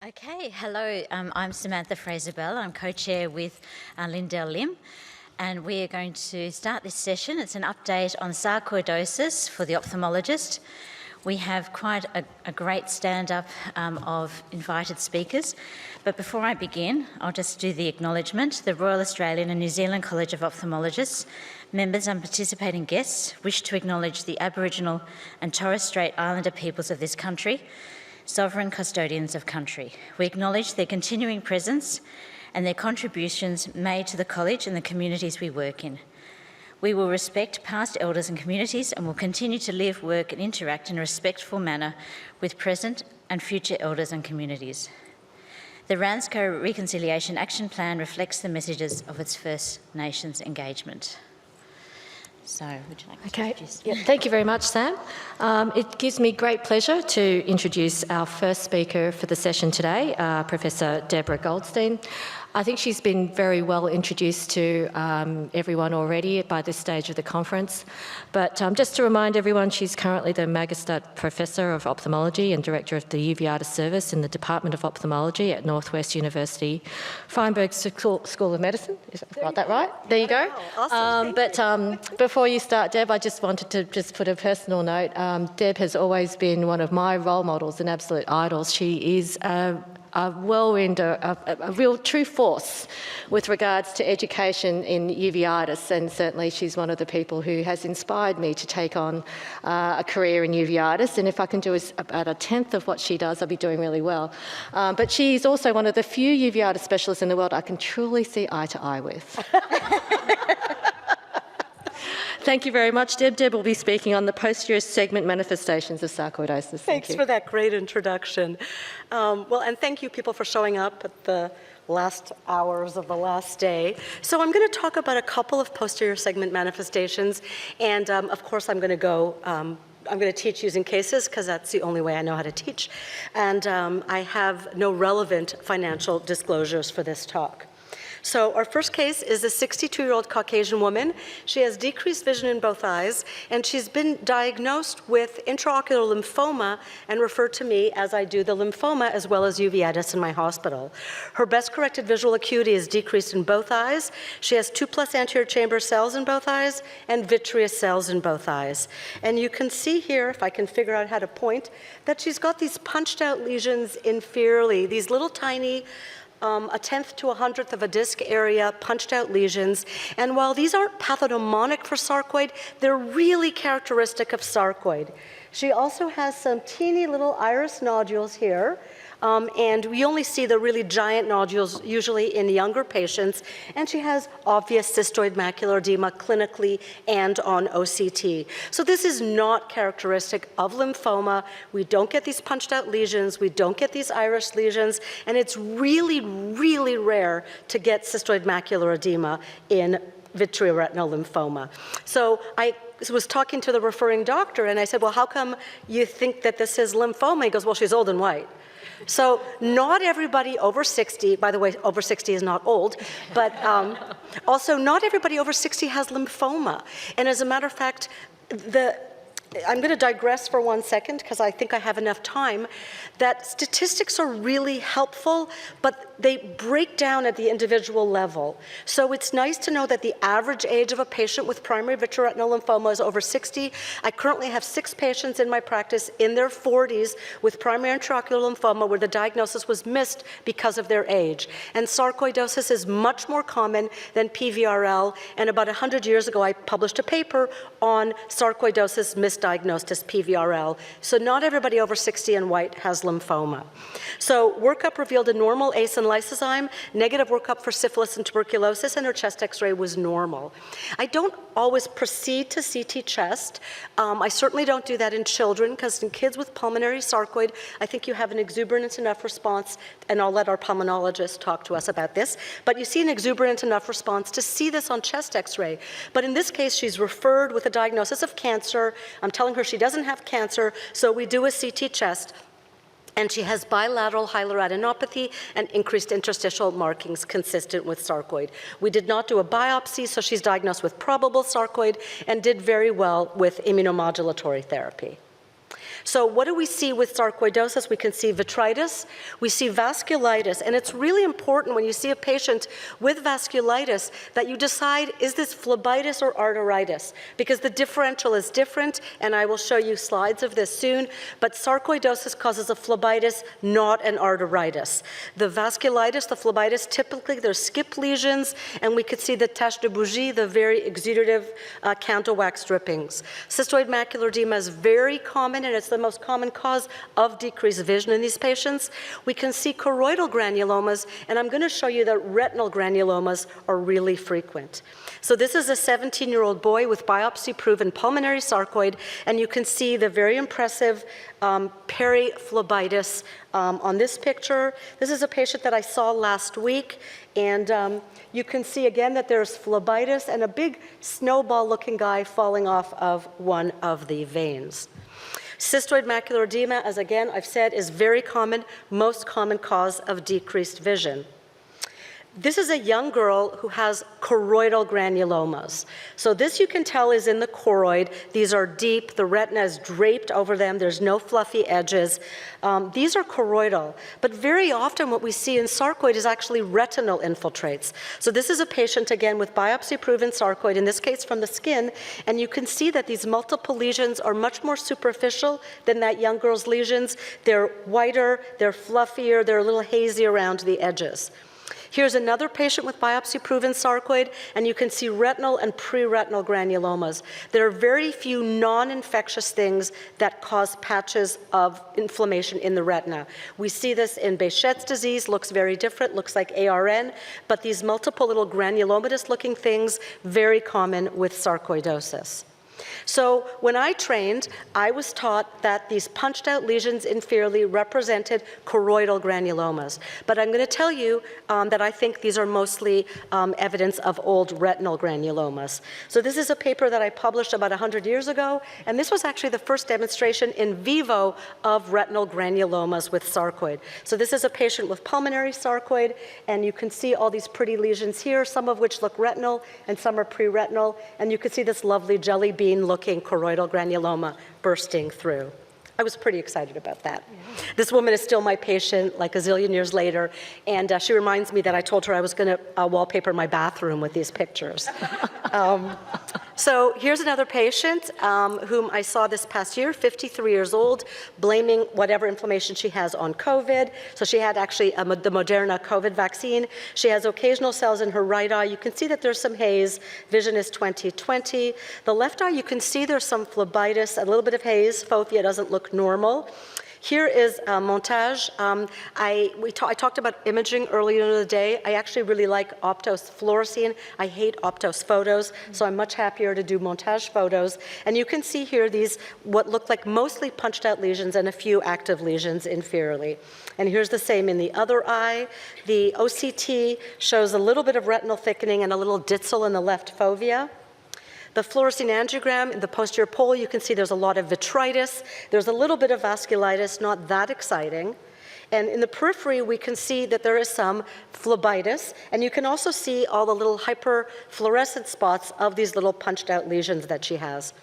Okay, hello, I'm Samantha Fraser-Bell. I'm co-chair with Lindell Lim, and we are going to start this session. It's an update on sarcoidosis for the ophthalmologist. We have quite a great stand-up of invited speakers, but before I begin, I'll just do the acknowledgement. The Royal Australian and New Zealand College of Ophthalmologists, members and participating guests wish to acknowledge the Aboriginal and Torres Strait Islander peoples of this country, sovereign custodians of country. We acknowledge their continuing presence and their contributions made to the college and the communities we work in. We will respect past elders and communities and will continue to live, work and interact in a respectful manner with present and future elders and communities. The RANZCO Reconciliation Action Plan reflects the messages of its First Nations engagement. So, would you like to introduce? Yeah, thank you very much, Sam. It gives me great pleasure to introduce our first speaker for the session today, Professor Deborah Goldstein. I think she's been very well introduced to everyone already by this stage of the conference. But just to remind everyone, she's currently the Magister Professor of Ophthalmology and Director of the Uveitis Service in the Department of Ophthalmology at Northwest University, Feinberg School of Medicine. Is that, got that right? There you go. Awesome. But before you start, Deb, I just wanted to just put a personal note. Deb has always been one of my role models and absolute idols. She is a whirlwind, a real true force with regards to education in uveitis, and certainly she's one of the people who has inspired me to take on a career in uveitis, and if I can do about a tenth of what she does, I'll be doing really well. But she's also one of the few uveitis specialists in the world I can truly see eye to eye with. Thank you very much, Deb. Deb will be speaking on the posterior segment manifestations of sarcoidosis. Thanks for that great introduction. And thank you people for showing up at the last hours of the last day. So I'm going to talk about a couple of posterior segment manifestations, and of course I'm going to teach using cases because that's the only way I know how to teach, and I have no relevant financial disclosures for this talk. So our first case is a 62-year-old Caucasian woman. She has decreased vision in both eyes, and she's been diagnosed with intraocular lymphoma and referred to me as I do the lymphoma as well as uveitis in my hospital. Her best corrected visual acuity is decreased in both eyes. She has 2+ anterior chamber cells in both eyes and vitreous cells in both eyes. And you can see here, if I can figure out how to point, that she's got these punched out lesions inferiorly, these little tiny 1/10 to 100th of a disc area, punched out lesions. And while these aren't pathognomonic for sarcoid, they're really characteristic of sarcoid. She also has some teeny little iris nodules here. And we only see the really giant nodules usually in younger patients, and she has obvious cystoid macular edema clinically and on OCT. So this is not characteristic of lymphoma. We don't get these punched out lesions, we don't get these iris lesions, and it's really, really rare to get cystoid macular edema in vitreoretinal lymphoma. So I was talking to the referring doctor, and I said, well, how come you think that this is lymphoma? He goes, well, she's old and white. So not everybody over 60, by the way, over 60 is not old, but also not everybody over 60 has lymphoma. And as a matter of fact, I'm going to digress for 1 second because I think I have enough time, that statistics are really helpful, but they break down at the individual level. So it's nice to know that the average age of a patient with primary vitreoretinal lymphoma is over 60. I currently have 6 patients in my practice in their 40s with primary intraocular lymphoma where the diagnosis was missed because of their age. And sarcoidosis is much more common than PVRL, and about 100 years ago I published a paper on sarcoidosis misdiagnosed as PVRL. So not everybody over 60 and white has lymphoma. So workup revealed a normal ACE and lysozyme, negative workup for syphilis and tuberculosis, and her chest x-ray was normal. I don't always proceed to CT chest. I certainly don't do that in children, because in kids with pulmonary sarcoid, I think you have an exuberant enough response, and I'll let our pulmonologist talk to us about this, but you see an exuberant enough response to see this on chest x-ray. But in this case, she's referred with a diagnosis of cancer. I'm telling her she doesn't have cancer, so we do a CT chest. And she has bilateral hilar adenopathy and increased interstitial markings consistent with sarcoid. We did not do a biopsy, so she's diagnosed with probable sarcoid and did very well with immunomodulatory therapy. So what do we see with sarcoidosis? We can see vitritis, we see vasculitis, and it's really important when you see a patient with vasculitis that you decide, is this phlebitis or arteritis? Because the differential is different, and I will show you slides of this soon, but sarcoidosis causes a phlebitis, not an arteritis. The vasculitis, the phlebitis, typically they're skip lesions, and we could see the tache de Bougie, the very exudative canthal wax drippings. Cystoid macular edema is very common, and it's the most common cause of decreased vision in these patients. We can see choroidal granulomas, and I'm going to show you that retinal granulomas are really frequent. So this is a 17-year-old boy with biopsy-proven pulmonary sarcoid, and you can see the very impressive periphlebitis on this picture. This is a patient that I saw last week, and you can see again that there's phlebitis and a big snowball-looking guy falling off of one of the veins. Cystoid macular edema, as again I've said, is very common, most common cause of decreased vision. This is a young girl who has choroidal granulomas. So this you can tell is in the choroid. These are deep, the retina is draped over them, there's no fluffy edges. These are choroidal, but very often what we see in sarcoid is actually retinal infiltrates. So this is a patient, again, with biopsy-proven sarcoid, in this case from the skin, and you can see that these multiple lesions are much more superficial than that young girl's lesions. They're whiter, they're fluffier, they're a little hazy around the edges. Here's another patient with biopsy-proven sarcoid, and you can see retinal and pre-retinal granulomas. There are very few non-infectious things that cause patches of inflammation in the retina. We see this in Behçet's disease, looks very different, looks like ARN, but these multiple little granulomatous-looking things, very common with sarcoidosis. So when I trained, I was taught that these punched out lesions inferiorly represented choroidal granulomas. But I'm going to tell you that I think these are mostly evidence of old retinal granulomas. So this is a paper that I published about 100 years ago, and this was actually the first demonstration in vivo of retinal granulomas with sarcoid. So this is a patient with pulmonary sarcoid, and you can see all these pretty lesions here, some of which look retinal and some are pre-retinal, and you can see this lovely jelly bean-looking choroidal granuloma bursting through. I was pretty excited about that. Yeah. This woman is still my patient, like a zillion years later, and she reminds me that I told her I was going to wallpaper my bathroom with these pictures. So here's another patient whom I saw this past year, 53 years old, blaming whatever inflammation she has on COVID. So she had actually the Moderna COVID vaccine. She has occasional cells in her right eye. You can see that there's some haze. Vision is 20/20. The left eye, you can see there's some phlebitis, a little bit of haze. Fovea doesn't look normal. Here is montage. I talked about imaging earlier in the day. I actually really like Optos fluorescein. I hate Optos photos, so I'm much happier to do montage photos. And you can see here these, what look like mostly punched out lesions and a few active lesions inferiorly. And here's the same in the other eye. The OCT shows a little bit of retinal thickening and a little ditzel in the left fovea. The fluorescein angiogram in the posterior pole, you can see there's a lot of vitritis. There's a little bit of vasculitis, not that exciting. And in the periphery, we can see that there is some phlebitis, and you can also see all the little hyperfluorescent spots of these little punched out lesions that she has.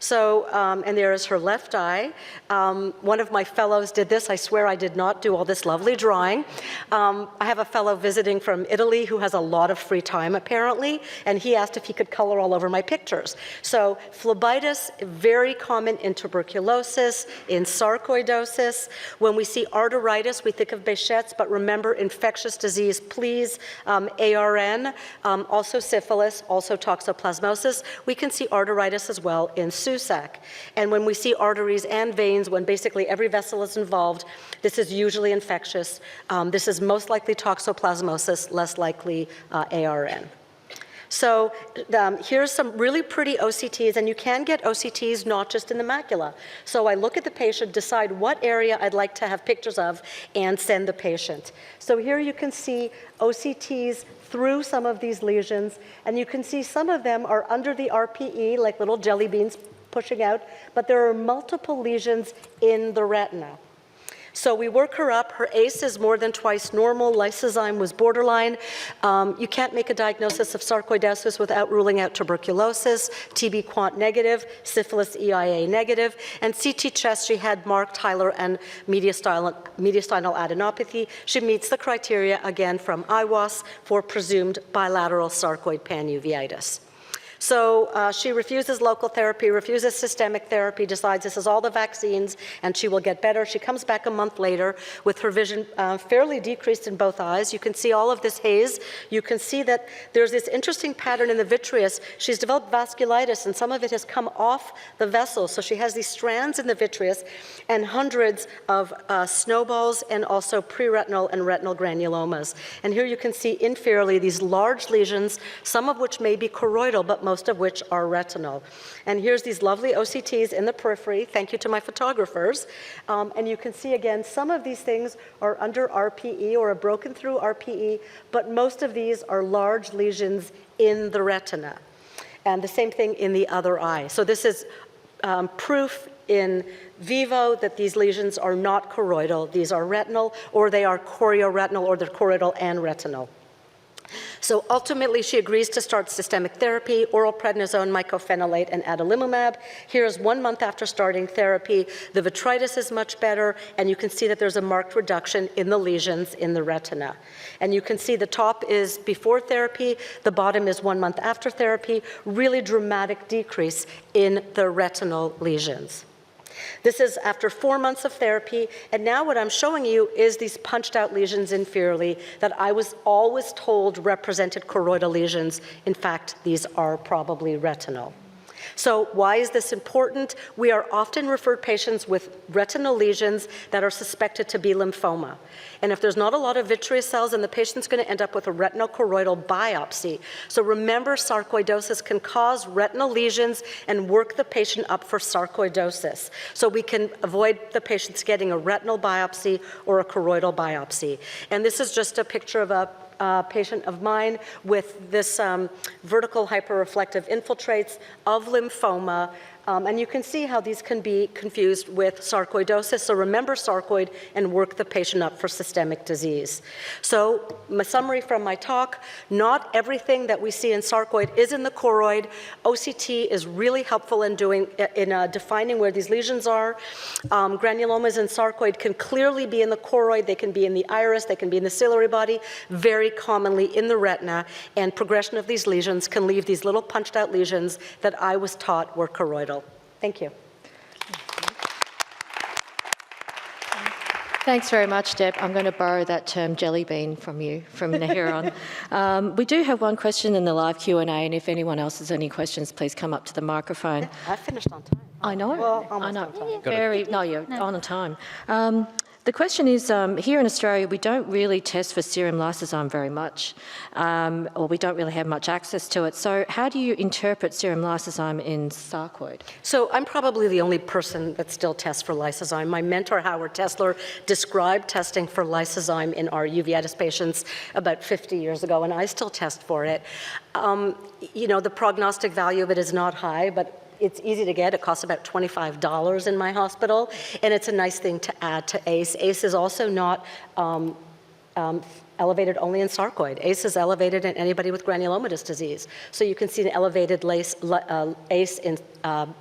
So, and there is her left eye. One of my fellows did this. I swear I did not do all this lovely drawing. I have a fellow visiting from Italy who has a lot of free time, apparently, and he asked if he could color all over my pictures. So, phlebitis, very common in tuberculosis, in sarcoidosis. When we see arteritis, we think of Behçet's, but remember, infectious disease, please, ARN, also syphilis, also toxoplasmosis. We can see arteritis as well in Susac. And when we see arteries and veins, when basically every vessel is involved, this is usually infectious. This is most likely toxoplasmosis, less likely ARN. So here's some really pretty OCTs, and you can get OCTs not just in the macula. So I look at the patient, decide what area I'd like to have pictures of, and send the patient. So here you can see OCTs through some of these lesions, and you can see some of them are under the RPE, like little jelly beans pushing out, but there are multiple lesions in the retina. So we work her up. Her ACE is more than twice normal. Lysozyme was borderline. You can't make a diagnosis of sarcoidosis without ruling out tuberculosis, TB quant negative, syphilis EIA negative, and CT chest, she had marked hilar and mediastinal adenopathy. She meets the criteria, again, from IWAS for presumed bilateral sarcoid panuveitis. So she refuses local therapy, refuses systemic therapy, decides this is all the vaccines and she will get better. She comes back a month later with her vision fairly decreased in both eyes. You can see all of this haze. You can see that there's this interesting pattern in the vitreous. She's developed vasculitis and some of it has come off the vessel. So she has these strands in the vitreous and hundreds of snowballs and also preretinal and retinal granulomas. And here you can see inferiorly these large lesions, some of which may be choroidal, but most of which are retinal. And here's these lovely OCTs in the periphery. Thank you to my photographers. And you can see again, some of these things are under RPE or a broken through RPE, but most of these are large lesions in the retina. And the same thing in the other eye. So this is proof in vivo that these lesions are not choroidal. These are retinal, or they are chorioretinal, or they're choroidal and retinal. So ultimately, she agrees to start systemic therapy, oral prednisone, mycophenolate, and adalimumab. Here's 1 month after starting therapy. The vitritis is much better, and you can see that there's a marked reduction in the lesions in the retina. And you can see the top is before therapy, the bottom is 1 month after therapy, really dramatic decrease in the retinal lesions. This is after 4 months of therapy, and now what I'm showing you is these punched out lesions inferiorly that I was always told represented choroidal lesions. In fact, these are probably retinal. So why is this important? We are often referred patients with retinal lesions that are suspected to be lymphoma. And if there's not a lot of vitreous cells, then the patient's going to end up with a retinal choroidal biopsy. So remember, sarcoidosis can cause retinal lesions and work the patient up for sarcoidosis. So we can avoid the patients getting a retinal biopsy or a choroidal biopsy. And this is just a picture of a patient of mine with this vertical hyperreflective infiltrates of lymphoma. And you can see how these can be confused with sarcoidosis. So remember sarcoid and work the patient up for systemic disease. So my summary from my talk, not everything that we see in sarcoid is in the choroid. OCT is really helpful in defining where these lesions are. Granulomas in sarcoid can clearly be in the choroid. They can be in the iris. They can be in the ciliary body, very commonly in the retina. And progression of these lesions can leave these little punched out lesions that I was taught were choroidal. Thank you. Thanks very much, Deb. I'm going to borrow that term jelly bean from you from here on. We do have one question in the live Q&A, and if anyone else has any questions, please come up to the microphone. I finished on time. I know. Well, I know. on time. You're on time. The question is, here in Australia, we don't really test for serum lysozyme very much, or we don't really have much access to it. So how do you interpret serum lysozyme in sarcoid? So I'm probably the only person that still tests for lysozyme. My mentor, Howard Tesler, described testing for lysozyme in our uveitis patients about 50 years ago, and I still test for it. You know, the prognostic value of it is not high, but it's easy to get. It costs about $25 in my hospital, and it's a nice thing to add to ACE. ACE is also not elevated only in sarcoid. ACE is elevated in anybody with granulomatous disease. So you can see an elevated ACE in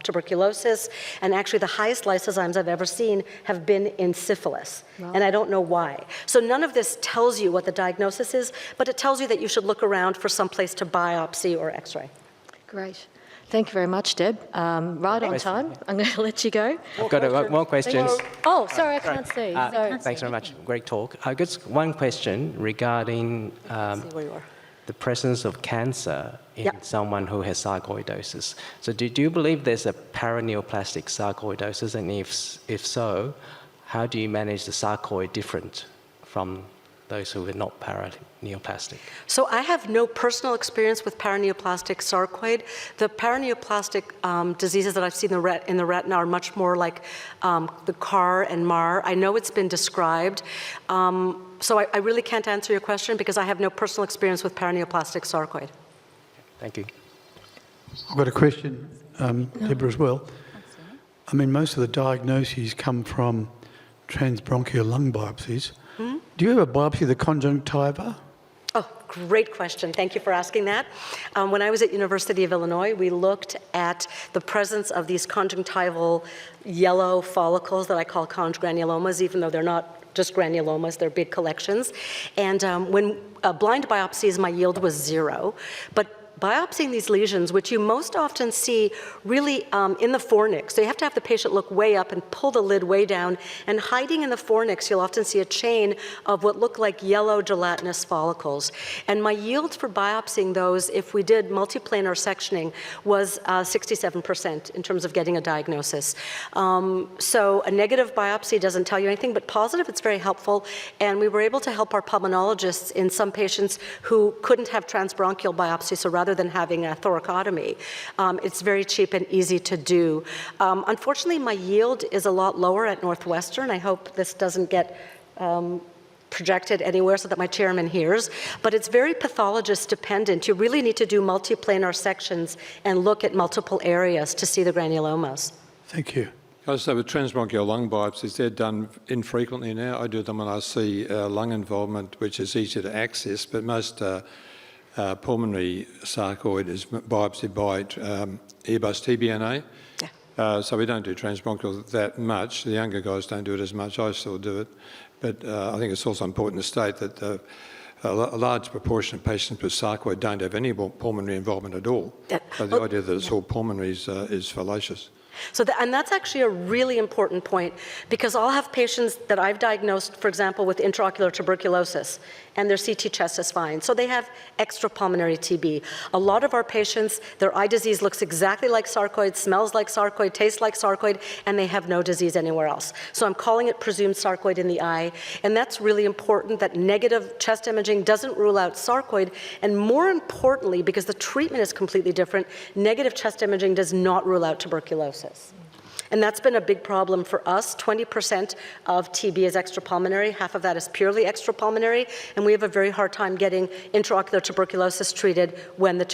tuberculosis, and actually the highest lysozymes I've ever seen have been in syphilis, and I don't know why. So none of this tells you what the diagnosis is, but it tells you that you should look around for some place to biopsy or x-ray. Great. Thank you very much, Deb. Right on time. I'm going to let you go. I've got more questions. Oh, sorry, I can't see. Thanks very much. Great talk. I've got one question regarding the presence of cancer in someone who has sarcoidosis. So do you believe there's a paraneoplastic sarcoidosis? And if so, how do you manage the sarcoid different from those who are not paraneoplastic? So I have no personal experience with paraneoplastic sarcoid. The paraneoplastic diseases that I've seen in the retina are much more like the CAR and MAR. I know it's been described. So I really can't answer your question because I have no personal experience with paraneoplastic sarcoid. Thank you. I've got a question, Deborah, as well. I mean, most of the diagnoses come from transbronchial lung biopsies. Do you ever biopsy the conjunctiva? Oh, great question. Thank you for asking that. When I was at University of Illinois, we looked at the presence of these conjunctival yellow follicles that I call congranulomas, even though they're not just granulomas, they're big collections. And when blind biopsies, my yield was 0. But biopsying these lesions, which you most often see really in the fornix. So you have to have the patient look way up and pull the lid way down. And hiding in the fornix, you'll often see a chain of what look like yellow gelatinous follicles. And my yield for biopsying those, if we did multiplanar sectioning, was 67% in terms of getting a diagnosis. So a negative biopsy doesn't tell you anything, but positive, it's very helpful. And we were able to help our pulmonologists in some patients who couldn't have transbronchial biopsy, so rather than having a thoracotomy. It's very cheap and easy to do. Unfortunately, my yield is a lot lower at Northwestern. I hope this doesn't get projected anywhere so that my chairman hears, but it's very pathologist dependent. You really need to do multiplanar sections and look at multiple areas to see the granulomas. Thank you. I say with transbronchial lung biopsies, they're done infrequently now. I do them when I see lung involvement, which is easier to access, but most pulmonary sarcoid is biopsied by Airbus TBNA. Yeah. So we don't do transbronchial that much. The younger guys don't do it as much. I still do it. But I think it's also important to state that a large proportion of patients with sarcoid don't have any pulmonary involvement at all. So the idea that it's all pulmonary is fallacious. So and that's actually a really important point, because I'll have patients that I've diagnosed, for example, with intraocular tuberculosis, and their CT chest is fine. So they have extrapulmonary TB. A lot of our patients, their eye disease looks exactly like sarcoid, smells like sarcoid, tastes like sarcoid, and they have no disease anywhere else. So I'm calling it presumed sarcoid in the eye, and that's really important, that negative chest imaging doesn't rule out sarcoid, and more importantly, because the treatment is completely different, negative chest imaging does not rule out tuberculosis. And that's been a big problem for us. 20% of TB is extrapulmonary, half of that is purely extrapulmonary, and we have a very hard time getting intraocular tuberculosis treated when the chest